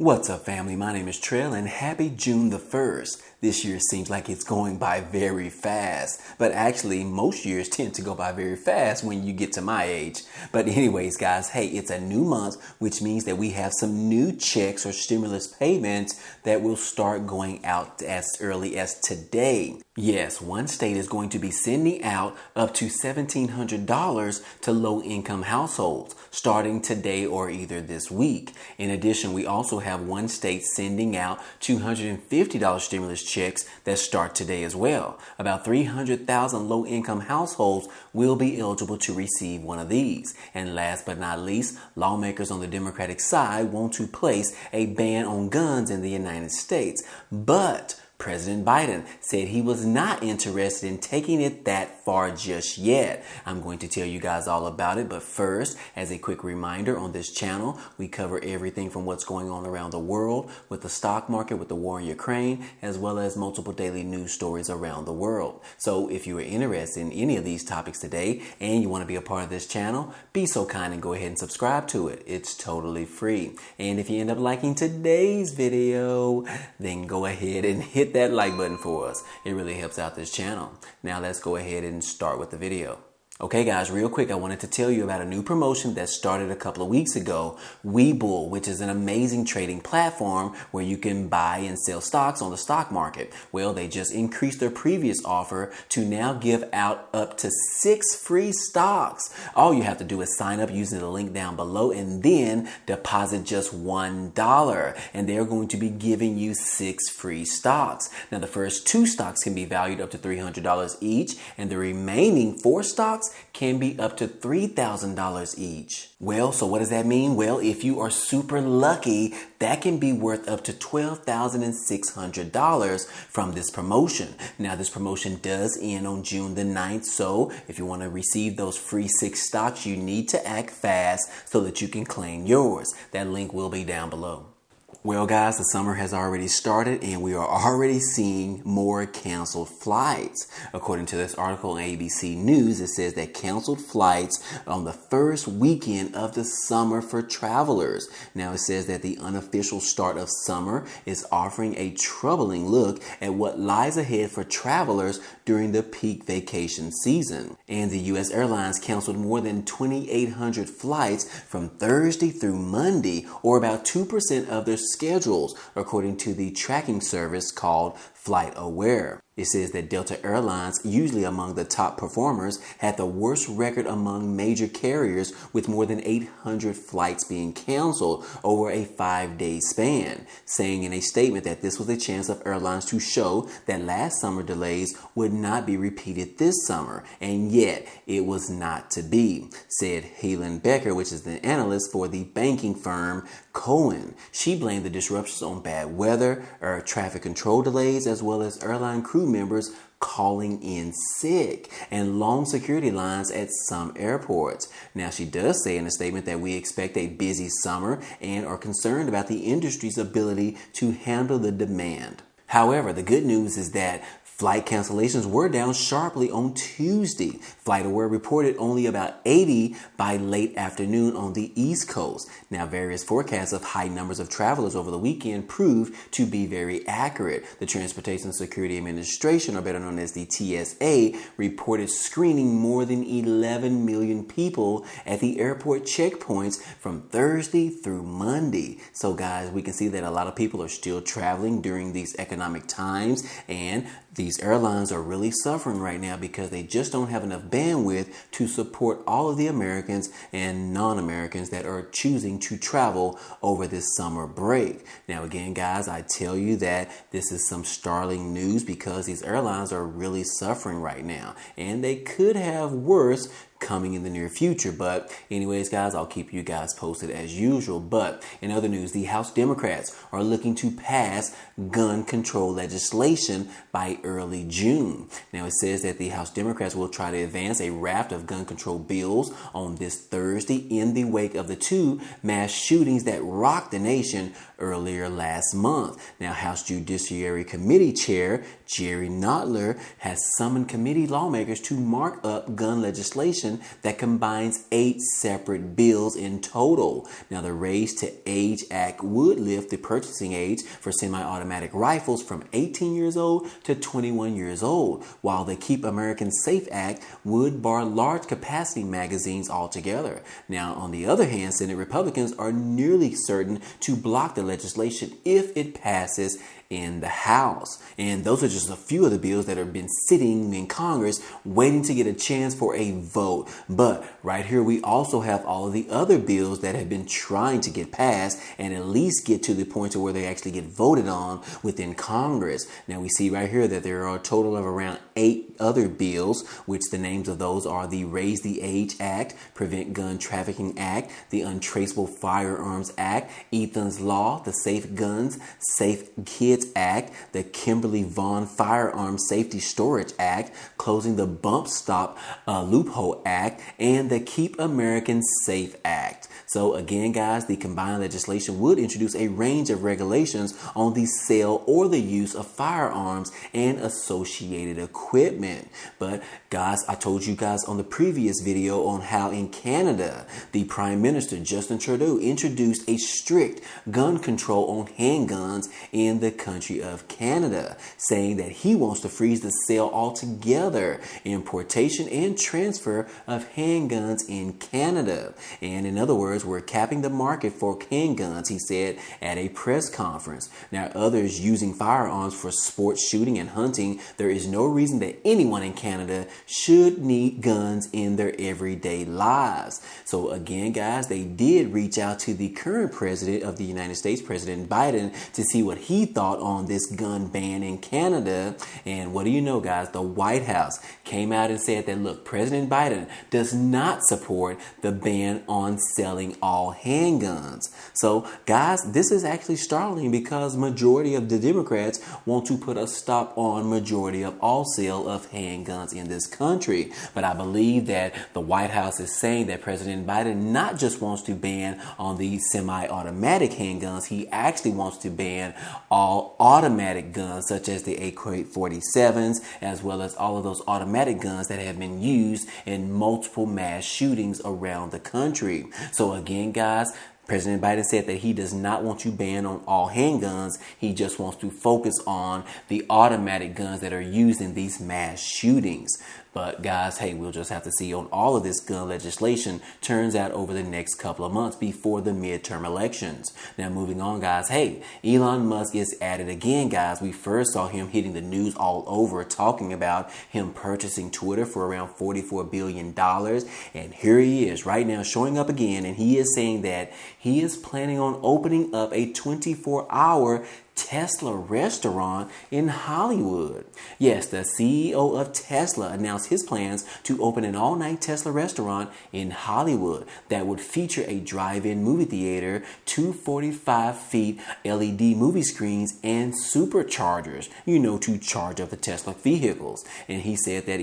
What's up, family? My name is Trell, and happy June the 1st. This year seems like it's going by very fast, but actually most years tend to go by very fast when you get to my age. But anyways, guys, hey, it's a new month, which means that we have some new checks or stimulus payments that will start going out as early as today. Yes, one state is going to be sending out up to $1,700 to low-income households starting today or either this week. In addition, we also have one state sending out $250 stimulus checks that start today as well. About 300,000 low-income households will be eligible to receive one of these. And last but not least, lawmakers on the Democratic side want to place a ban on guns in the United States. But President Biden said he was not interested in taking it that far just yet. I'm going to tell you guys all about it, but first, as a quick reminder, on this channel, we cover everything from what's going on around the world with the stock market, with the war in Ukraine, as well as multiple daily news stories around the world. So if you are interested in any of these topics today and you want to be a part of this channel, be so kind and go ahead and subscribe to it. It's totally free. And if you end up liking today's video, then go ahead and hit that like button for us. It really helps out this channel. Now let's go ahead and start with the video. Okay guys, real quick, I wanted to tell you about a new promotion that started a couple of weeks ago, Webull, which is an amazing trading platform where you can buy and sell stocks on the stock market. Well, they just increased their previous offer to now give out up to 6 free stocks. All you have to do is sign up using the link down below and then deposit just $1. And they're going to be giving you 6 free stocks. Now, the first 2 stocks can be valued up to $300 each, and the remaining 4 stocks can be up to $3,000 each. Well, so what does that mean? Well, if you are super lucky, that can be worth up to $12,600 from this promotion. Now, this promotion does end on June the 9th, so if you want to receive those free 6 stocks, you need to act fast so that you can claim yours. That link will be down below. Well, guys, the summer has already started and we are already seeing more canceled flights. According to this article on ABC News, it says that canceled flights on the first weekend of the summer for travelers. Now, it says that the unofficial start of summer is offering a troubling look at what lies ahead for travelers during the peak vacation season. And the U.S. airlines canceled more than 2,800 flights from Thursday through Monday, or about 2% of their schedules, according to the tracking service called FlightAware. It says that Delta Airlines, usually among the top performers, had the worst record among major carriers, with more than 800 flights being canceled over a 5-day span, saying in a statement that this was a chance of airlines to show that last summer delays would not be repeated this summer, and yet it was not to be, said Helen Becker, which is the analyst for the banking firm Cohen. She blamed the disruptions on bad weather, air traffic control delays, as well as airline crew members calling in sick and long security lines at some airports. Now, she does say in a statement that we expect a busy summer and are concerned about the industry's ability to handle the demand. However, the good news is that flight cancellations were down sharply on Tuesday. FlightAware reported only about 80 by late afternoon on the East Coast. Now, various forecasts of high numbers of travelers over the weekend proved to be very accurate. The Transportation Security Administration, or better known as the TSA, reported screening more than 11 million people at the airport checkpoints from Thursday through Monday. So, guys, we can see that a lot of people are still traveling during these economic times, and these airlines are really suffering right now because they just don't have enough bandwidth to support all of the Americans and non-Americans that are choosing to travel over this summer break. Now, again, guys, I tell you that this is some startling news because these airlines are really suffering right now, and they could have worse coming in the near future. But anyways, guys, I'll keep you guys posted as usual. But in other news, the House Democrats are looking to pass gun control legislation by early June. Now, it says that the House Democrats will try to advance a raft of gun control bills on this Thursday in the wake of the 2 mass shootings that rocked the nation earlier last month. Now, House Judiciary Committee Chair Jerry Nadler has summoned committee lawmakers to mark up gun legislation legislation that combines 8 separate bills in total. Now, the Raise to Age Act would lift the purchasing age for semi-automatic rifles from 18 years old to 21 years old, while the Keep Americans Safe Act would bar large capacity magazines altogether. Now, on the other hand, Senate Republicans are nearly certain to block the legislation if it passes in the House. And those are just a few of the bills that have been sitting in Congress waiting to get a chance for a vote. But right here, we also have all of the other bills that have been trying to get passed and at least get to the point to where they actually get voted on within Congress. Now, we see right here that there are a total of around 8 other bills, which the names of those are the Raise the Age Act, Prevent Gun Trafficking Act, the Untraceable Firearms Act, Ethan's Law, the Safe Guns, Safe Kids Act, the Kimberly Vaughn Firearm Safety Storage Act, Closing the Bump Stop Loophole Act, and the Keep Americans Safe Act. So again, guys, the combined legislation would introduce a range of regulations on the sale or the use of firearms and associated equipment. But guys, I told you guys on the previous video on how in Canada, the Prime Minister Justin Trudeau introduced a strict gun control on handguns in the country of Canada, saying that he wants to freeze the sale altogether, importation and transfer of handguns in Canada. And in other words, we're capping the market for handguns, he said at a press conference. Now, others using firearms for sports shooting and hunting, there is no reason that anyone in Canada should need guns in their everyday lives. So again, guys, they did reach out to the current president of the United States, President Biden, to see what he thought on this gun ban in Canada. And what do you know, guys? The White House came out and said that, look, President Biden does not support the ban on selling all handguns. So, guys, this is actually startling because majority of the Democrats want to put a stop on majority of all sale of handguns in this country. But I believe that the White House is saying that President Biden not just wants to ban on the semi-automatic handguns, he actually wants to ban all automatic guns such as the AK-47s, as well as all of those automatic guns that have been used in multiple mass shootings around the country. So again, guys, President Biden said that he does not want to ban on all handguns. He just wants to focus on the automatic guns that are used in these mass shootings. But guys, hey, we'll just have to see on all of this gun legislation turns out over the next couple of months before the midterm elections. Now, moving on, guys. Hey, Elon Musk is at it again, guys. We first saw him hitting the news all over, talking about him purchasing Twitter for around $44 billion. And here he is right now showing up again. And he is saying that he is planning on opening up a 24-hour Tesla restaurant in Hollywood. Yes, the CEO of Tesla announced his plans to open an all-night Tesla restaurant in Hollywood that would feature a drive-in movie theater, 245-feet LED movie screens, and superchargers, to charge up the Tesla vehicles. And he said that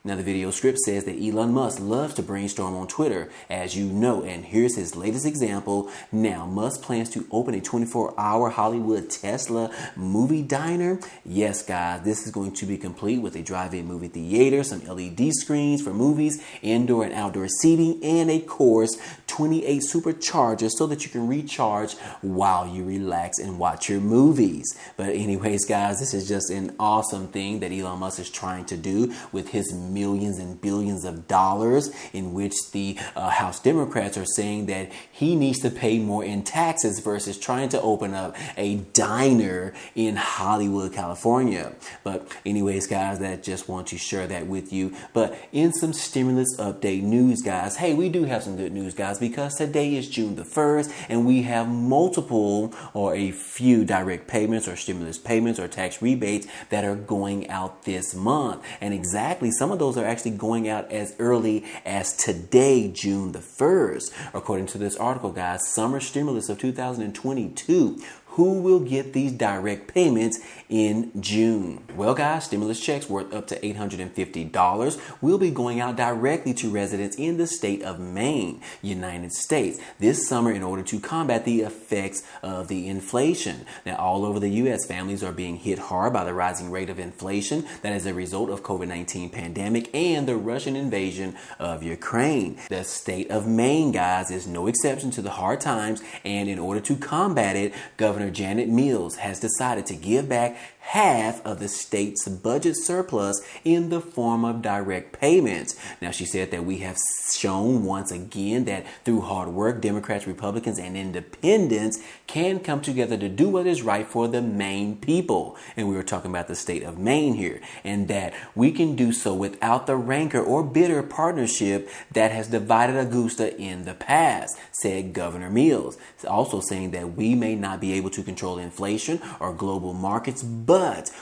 Now, the video script says that Elon Musk loves to brainstorm on Twitter, as you know, and here's his latest example. Now, Musk plans to open a 24-hour Hollywood Tesla movie diner. Yes, guys, this is going to be complete with a drive-in movie theater, some LED screens for movies, indoor and outdoor seating, and of course, 28 superchargers so that you can recharge while you relax and watch your movies. But anyways, guys, this is just an awesome thing that Elon Musk is trying to do with his millions and billions of dollars, in which the House Democrats are saying that he needs to pay more in taxes versus trying to open up a diner in Hollywood, California. But anyways, guys, I just want to share that with you. But in some stimulus update news, guys, hey, we do have some good news, guys, because today is June the 1st and we have multiple or a few direct payments or stimulus payments or tax rebates that are going out this month. And exactly, some of those are actually going out as early as today, June the 1st. According to this article, guys, summer stimulus of 2022 who will get these direct payments in June? Well, guys, stimulus checks worth up to $850 will be going out directly to residents in the state of Maine, United States, this summer in order to combat the effects of the inflation. Now, all over the U.S., families are being hit hard by the rising rate of inflation that is a result of COVID-19 pandemic and the Russian invasion of Ukraine. The state of Maine, guys, is no exception to the hard times, and in order to combat it, Governor Janet Mills has decided to give back half of the state's budget surplus in the form of direct payments. Now, she said that we have shown once again that through hard work, Democrats, Republicans, and independents can come together to do what is right for the Maine people. And we were talking about the state of Maine here, and that we can do so without the rancor or bitter partnership that has divided Augusta in the past, said Governor Mills. Also saying that we may not be able to control inflation or global markets, but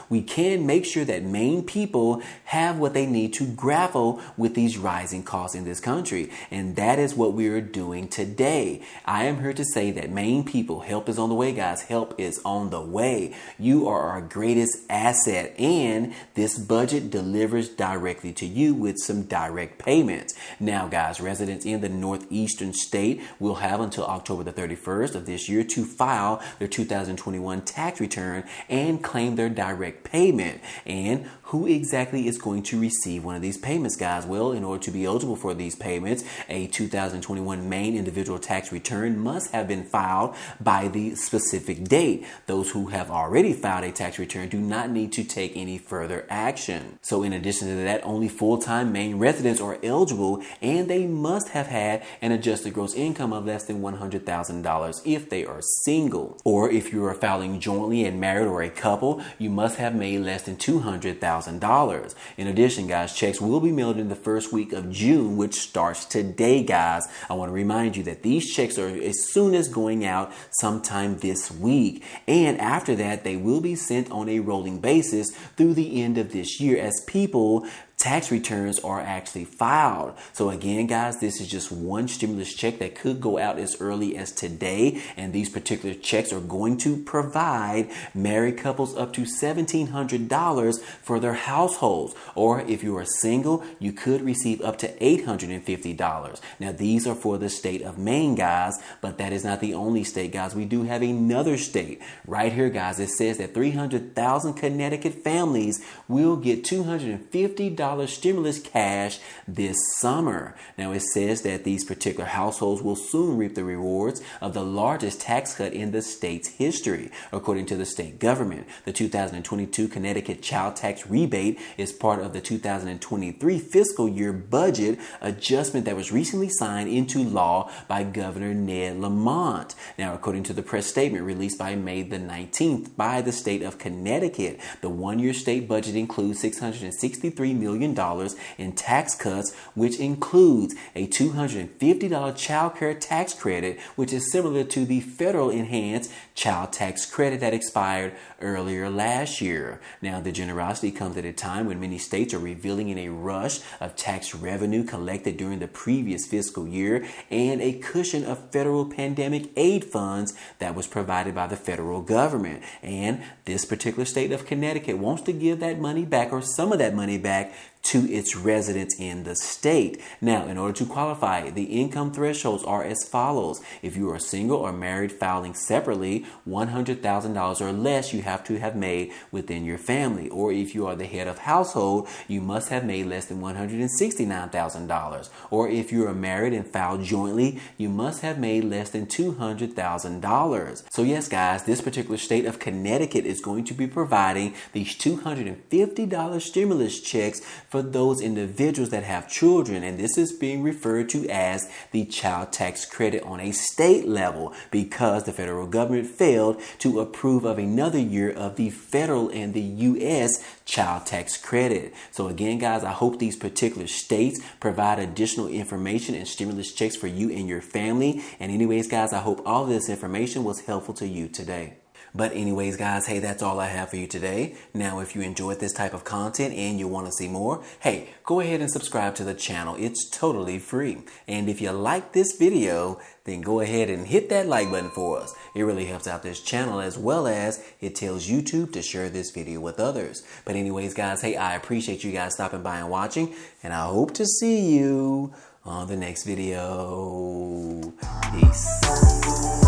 we can make sure that Maine people have what they need to grapple with these rising costs in this country. And that is what we are doing today. I am here to say that Maine people, help is on the way, guys. Help is on the way. You are our greatest asset, and this budget delivers directly to you with some direct payments. Now, guys, residents in the northeastern state will have until October the 31st of this year to file their 2021 tax return and claim their direct payment. And who exactly is going to receive one of these payments, guys? Well, in order to be eligible for these payments, a 2021 Maine individual tax return must have been filed by the specific date. Those who have already filed a tax return do not need to take any further action. So in addition to that, only full-time Maine residents are eligible, and they must have had an adjusted gross income of less than $100,000 if they are single. Or if you are filing jointly and married or a couple, you must have made less than $200,000. In addition, guys, checks will be mailed in the first week of June, which starts today, guys. I want to remind you that these checks are as soon as going out sometime this week. And after that, they will be sent on a rolling basis through the end of this year as people tax returns are actually filed. So again, guys, this is just one stimulus check that could go out as early as today. And these particular checks are going to provide married couples up to $1,700 for their households. Or if you are single, you could receive up to $850. Now, these are for the state of Maine, guys, but that is not the only state, guys. We do have another state right here, guys. It says that 300,000 Connecticut families will get $250 stimulus cash this summer. Now, it says that these particular households will soon reap the rewards of the largest tax cut in the state's history. According to the state government, the 2022 Connecticut child tax rebate is part of the 2023 fiscal year budget adjustment that was recently signed into law by Governor Ned Lamont. Now, according to the press statement released by May the 19th by the state of Connecticut, the one-year state budget includes $663 million in tax cuts, which includes a $250 child care tax credit, which is similar to the federal enhanced child tax credit that expired earlier last year. Now, the generosity comes at a time when many states are revealing in a rush of tax revenue collected during the previous fiscal year and a cushion of federal pandemic aid funds that was provided by the federal government. And this particular state of Connecticut wants to give that money back, or some of that money back, to its residents in the state. Now, in order to qualify, the income thresholds are as follows. If you are single or married filing separately, $100,000 or less you have to have made within your family. Or if you are the head of household, you must have made less than $169,000. Or if you are married and filed jointly, you must have made less than $200,000. So yes, guys, this particular state of Connecticut is going to be providing these $250 stimulus checks for those individuals that have children, and this is being referred to as the child tax credit on a state level because the federal government failed to approve of another year of the federal and the U.S. child tax credit. So again, guys, I hope these particular states provide additional information and stimulus checks for you and your family. And anyways, guys, I hope all of this information was helpful to you today. But anyways, guys, hey, that's all I have for you today. Now, if you enjoyed this type of content and you want to see more, hey, go ahead and subscribe to the channel. It's totally free. And if you like this video, then go ahead and hit that like button for us. It really helps out this channel, as well as it tells YouTube to share this video with others. But anyways, guys, hey, I appreciate you guys stopping by and watching, and I hope to see you on the next video. Peace.